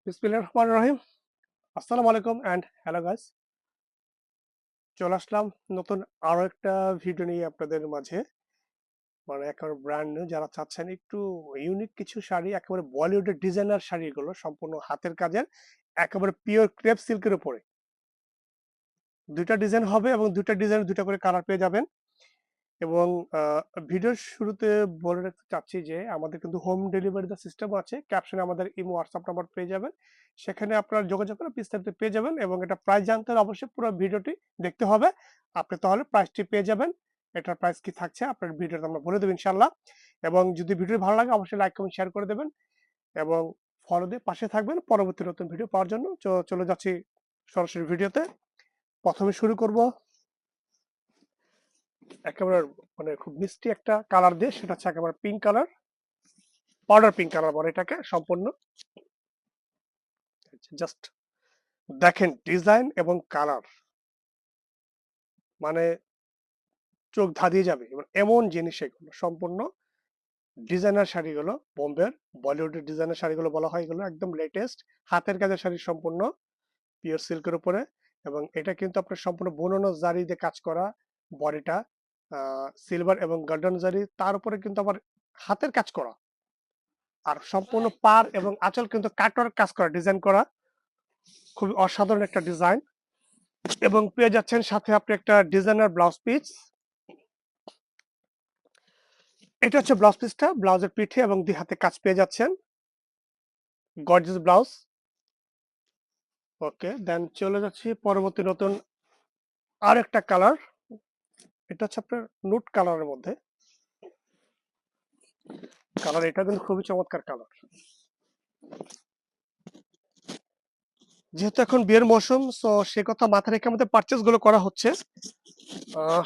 বিসমিল্লাহির রহমানির রহিম। আসসালামু আলাইকুম অ্যান্ড হ্যালো গাইস। চলে আসলাম নতুন আরো একটা ভিডিও নিয়ে আপনাদের মাঝে। মানে একেবারে ব্র্যান্ড নিউ যারা চাচ্ছেন একটু ইউনিক কিছু শাড়ি, একেবারে বলিউডের ডিজাইনার শাড়িগুলো সম্পূর্ণ হাতের কাজের, একেবারে পিওর ক্রেপ সিল্কের উপরে। দুইটা ডিজাইন হবে এবং দুইটা ডিজাইনের দুইটা করে কালার পেয়ে যাবেন। এবং ভিডিওর শুরুতে বলে রাখতে চাচ্ছি যে আমাদের কিন্তু হোম ডেলিভারি সিস্টেম আছে। ক্যাপশনে আমাদের ইমো হোয়াটসঅ্যাপ নাম্বার পেয়ে যাবেন। সেখানে আপনারা যোগাযোগ করে বিস্তারিত পেয়ে যাবেন এবং এটা প্রাইস জানতে হলে অবশ্যই পুরো ভিডিওটি দেখতে হবে। আপনি তাহলে প্রাইসটি পেয়ে যাবেন। এটার প্রাইস কি থাকছে আপনার ভিডিওতে আমরা বলে দেব ইনশাআল্লাহ। এবং যদি ভিডিও ভালো লাগে অবশ্যই লাইক, কমেন্ট, শেয়ার করে দেবেন এবং ফলো দিয়ে পাশে থাকবেন পরবর্তী নতুন ভিডিও পাওয়ার জন্য। চলে যাচ্ছি সরাসরি ভিডিওতে। প্রথমে শুরু করব একেবারে মানে খুব মিষ্টি একটা কালার দিয়ে, সেটা হচ্ছে একেবারে pink colour, powder pink colour বলে এটাকে সম্পূর্ণ। জাস্ট দেখেন ডিজাইন এবং কালার, মানে চোখ ধাঁধিয়ে যাবে। এমন জিনিস এগুলো সম্পূর্ণ ডিজাইনার শাড়িগুলো, বোম্বের বলিউডের ডিজাইনার শাড়িগুলো বলা হয়, এগুলো একদম লেটেস্ট হাতের কাজের শাড়ি, সম্পূর্ণ পিওর সিল্কের উপরে। এবং এটা কিন্তু আপনার সম্পূর্ণ বুননো জারি দিয়ে কাজ করা, বডিটা সিলভার এবং গোল্ডেন জারি, তার উপরে কিন্তু আবার হাতের কাজ করা, আর সম্পূর্ণ পার এবং আঁচল কিন্তু কাটওয়ার্ক কাজ করা, ডিজাইন করা, খুবই অসাধারণ একটা ডিজাইন। এবং পেয়ে যাচ্ছেন সাথে আপনি একটা ডিজাইনার ব্লাউজ পিস। এটা হচ্ছে ব্লাউজ পিসটা, ব্লাউজের পিঠে এবং দুই হাতে কাজ পেয়ে যাচ্ছেন, গর্জিয়াস ব্লাউজ। ওকে, দেন চলে যাচ্ছি পরবর্তী নতুন আর একটা কালার। এটা হচ্ছে আপনার নুট কালারের মধ্যে কালার, এটা কিন্তু খুবই চমৎকার কালার। যেহেতু এখন বিয়ের মৌসুম, সো সে কথা মাথায় রেখে আমাদের পারচেস গুলো করা হচ্ছে।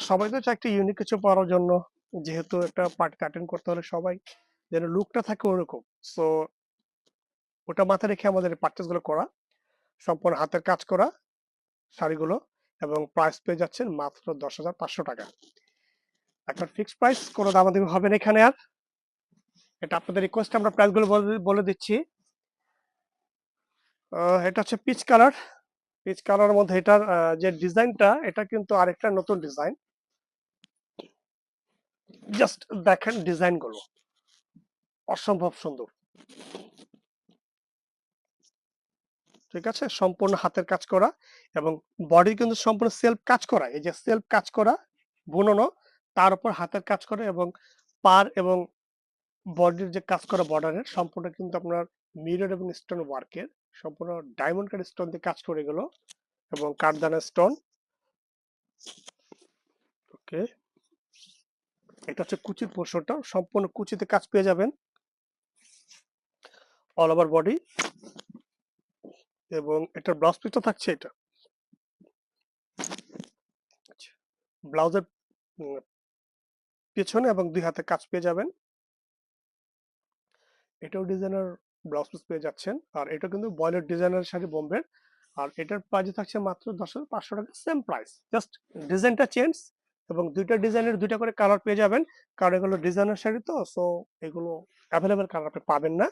সবাই তো চায় একটা ইউনিক কিছু পরার জন্য, যেহেতু একটা পার্টি অ্যাটেন্ড করতে হলে সবাই যেন লুকটা থাকে ওরকম। সো ওটা মাথায় রেখে আমাদের পারচেস গুলো করা, সম্পূর্ণ হাতের কাজ করা শাড়িগুলো। এবং প্রাইস পেয়ে যাচ্ছেন মাত্র 10,500 টাকা। এখন ফিক্সড প্রাইস, কোনো দামাদামি হবে না এখানে আর। এটা আপনাদের রিকোয়েস্ট, আমরা প্রাইস গুলো বলে দিচ্ছি। এটা হচ্ছে পিচ কালার। পিচ কালারের মধ্যে এটার যে ডিজাইনটা, এটা কিন্তু আরেকটা নতুন ডিজাইন। জাস্ট দেখেন ডিজাইন গুলো অসম্ভব সুন্দর। ঠিক আছে, সম্পূর্ণ হাতের কাজ করা এবং বডি কিন্তু সম্পূর্ণ সেলফ কাজ করা, এই যে সেলফ কাজ করা বুননো, তার উপর হাতের কাজ করে এবং পার এবং বডির যে কাজ করা বর্ডারের সম্পূর্ণ কিন্তু আপনার মিরর এবং স্টোন ওয়ার্কের, সম্পূর্ণ ডায়মন্ড কাট স্টোন দিয়ে কাজ করে গেল এবং কাঠদানা স্টোন। ওকে, এটা হচ্ছে কুচির পোর্শনটা, সম্পূর্ণ কুচিতে কাজ পেয়ে যাবেন অল ওভার বডি। এবং এটার ব্লাউজ পিসটা থাকছে এটা, ব্লাউজের পেছনে এবং দুই হাতে কাজ পেয়ে যাবেন। এটাও ডিজাইনার ব্লাউজ পিস পেয়ে যাচ্ছেন, আর এটা কিন্তু বয়েলের ডিজাইনার শাড়ি বোম্বের। আর এটার প্রাইস থাকছে মাত্র 10,500 টাকা, সেম প্রাইস, জাস্ট ডিজাইনটা চেঞ্জ। এবং দুইটা ডিজাইনের দুইটা করে কালার পেয়ে যাবেন, কারণ এগুলো ডিজাইনার শাড়ি তো, সো এগুলো অ্যাভেলেবেল কালার আপনি পাবেন না।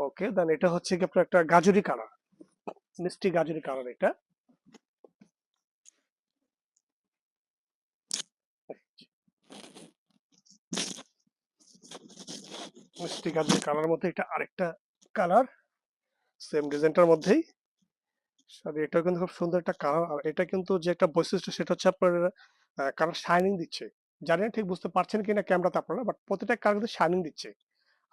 ওকে, দেন এটা হচ্ছে কি আপনার একটা গাজরি কালার, মিষ্টি গাজরি কালার। এটা মিষ্টি গাজরি কালার মধ্যে এটা আরেকটা কালার, সেম ডিজাইনটার মধ্যেই। আর এটা কিন্তু খুব সুন্দর একটা কালার। আর এটা কিন্তু যে একটা বৈশিষ্ট্য, সেটা হচ্ছে আপনার কালার শাইনিং দিচ্ছে। জানি না ঠিক বুঝতে পারছেন কিনা ক্যামেরাতে আপনারা, বাট প্রতিটা কালার কিন্তু শাইনিং দিচ্ছে।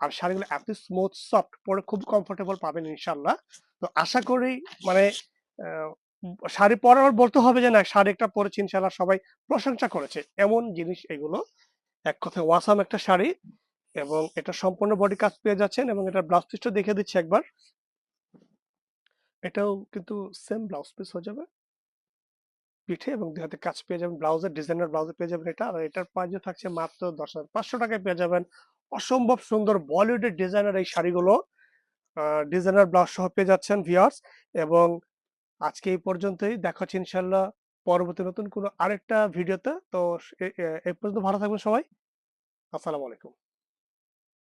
আর শাড়িগুলো এত স্মুথ সফট, পরে খুব কমফোর্টেবল পাবেন ইনশাল্লাহ। তো আশা করি মানে আহ, শাড়ি পরার বলতে হবে যে না, শাড়ি একটা পরেছি ইনশাল্লাহ সবাই প্রশংসা করেছে, এমন জিনিস এগুলো। এক কথায় ওয়াসাম একটা শাড়ি। এবং এটা সম্পূর্ণ বডি কাজ পেয়ে যাচ্ছেন এবং এটা ব্লাউজ পিসটা দেখে দিচ্ছি একবার। এটাও কিন্তু সেম ব্লাউজ পিস হয়ে যাবে, পিঠে এবং দুই হাতে কাজ পেয়ে যাবেন, ব্লাউজের ডিজাইনার ব্লাউজে পেয়ে যাবেন এটা। আর এটার প্রাইস থাকছে মাত্র 10,500 টাকায় পেয়ে যাবেন অসম্ভব সুন্দর বলিউডের ডিজাইনার এই শাড়িগুলো। ডিজাইনার ব্লাউজ সহ পেয়ে যাচ্ছেন ভিউয়ার্স। এবং আজকে এই পর্যন্তই, দেখা হচ্ছে ইনশাল্লাহ পরবর্তী নতুন কোনো আরেকটা ভিডিওতে। তো এই পর্যন্ত ভালো থাকবেন সবাই। আসসালামু আলাইকুম।